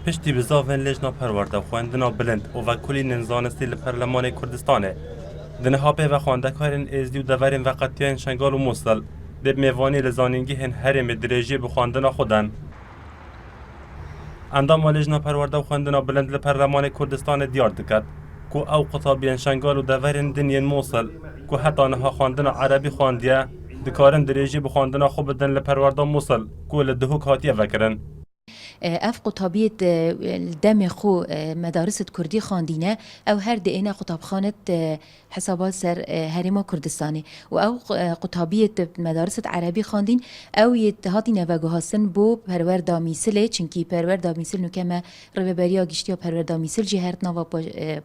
پشتی بزاوین لجنا پرورده خواندنا بلند و وکولین زانستی لپرلمان کردستانه دنها پی و خواندکارن ازدی و دورین و قطیان شنگال و موصل دب میوانی لزانینگی هن هرم درجه بخواندنا خودن اندام لجنا پرورده خواندنا بلند لپرلمان کردستان دیار دکت کو او قطابیان شنگال و دورین دنین موصل کو حتی نها خواندنا عربی خواندیه دکارن درجه بخواندنا خوب دن لپرورده موصل کو لدهوک هاتیه وکرن اف قطابیت دم خو مدارس کردی خواندینه او هر دینه قطاب خانت حسابات سر هرما کردستانی و او قطابیت مدارس عربی خواندین او یتهاتی نوگوهاسن بو پرور دامیسله چنکی پرور دامیسل نکمه رببریا گشتی و پرور دامیسل جهرت نوا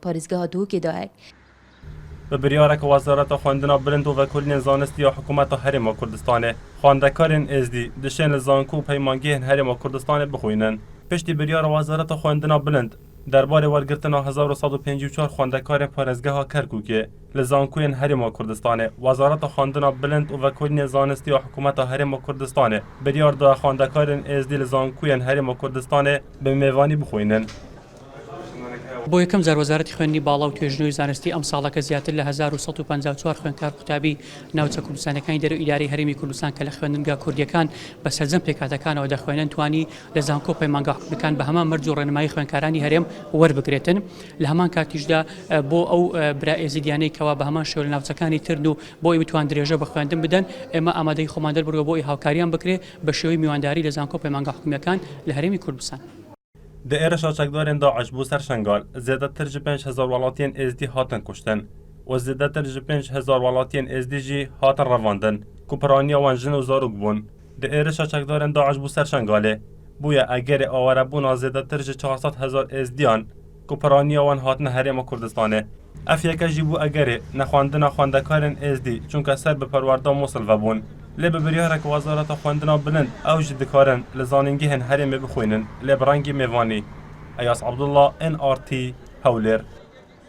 پارزگاه دو که داره به بریارک وزارت خواندنا بلند و وکولین زانستی و حکومت هرما کردستانه خواندکارن ازدی دشن زانکو پیمانگی هرما کردستانه بخوینن پشتی بریار وزارت خواندنا بلند درباره ورگرتنا 1154 خواندکار پارزگاه کرکوکه لزانکوین هرما کردستانه وزارت خواندنا بلند و وکولین زانستی و حکومت هرما کردستانه بریار دا خواندکارن ازدی لزانکوین هرما کردستانه به میوانی بخوینن بۆ یەکەم جار وەزارەتی خوێندنی باڵا و توێژنەوەی زانستی ئەم ساڵەکە زیاتر لە 1154 خوێندکار قوتابی ناوچە کوردستانەکانی دەرەوەی ئیدارەی هەرێمی کوردستان کە لە خوێندنگا کوردیەکان بە سەرجەم پێکهاتەکانەوە دەخوێنن توانی لە زانکۆ پەیمانگا حکومیەکان بە هەمان مەرج و ڕێنمایی خوێندکارانی هەرێم وەربگرێتن لە هەمان کاتیشدا بۆ ئەو برا ئێزیدیانەی کەوا بە هەمان شێوە لە ناوچەکانی ترن و بۆ ئەوی بتوان درێژە بە خوێندن بدەن ئێمە ئامادەی خۆمان دەربڕوە بۆ ئەوی هاوکاریان بکرێ بە شێوەی میوانداری لە زانکۆ پەیمانگا حکومیەکان لە هەرێمی کوردستان د ایرشا چکدارن داعش بو سر شنگال زیاده تر ج 5000 ولاتین ازدی هاتن کشتن و زیاده تر ج 5000 ولاتین ازدی جی هاتن رواندن کوپرانیا وان جن و زاروک بون د ایرشا چکدارن داعش بو سر شنگاله بویا اگر آوره بونا زیاده تر ج 400000 ازدیان کوپرانیا وان هاتن هرم کردستانه اف یک جی بو اگر نخواندن خواندکارن ازدی چون که سر به پرورده موصل و بون لی ببریارک وزارت خواندنا بلند او جدکارن لزانینگی هن هرم بخوینن لی برانگی میوانی ایاس عبدالله NRT هولر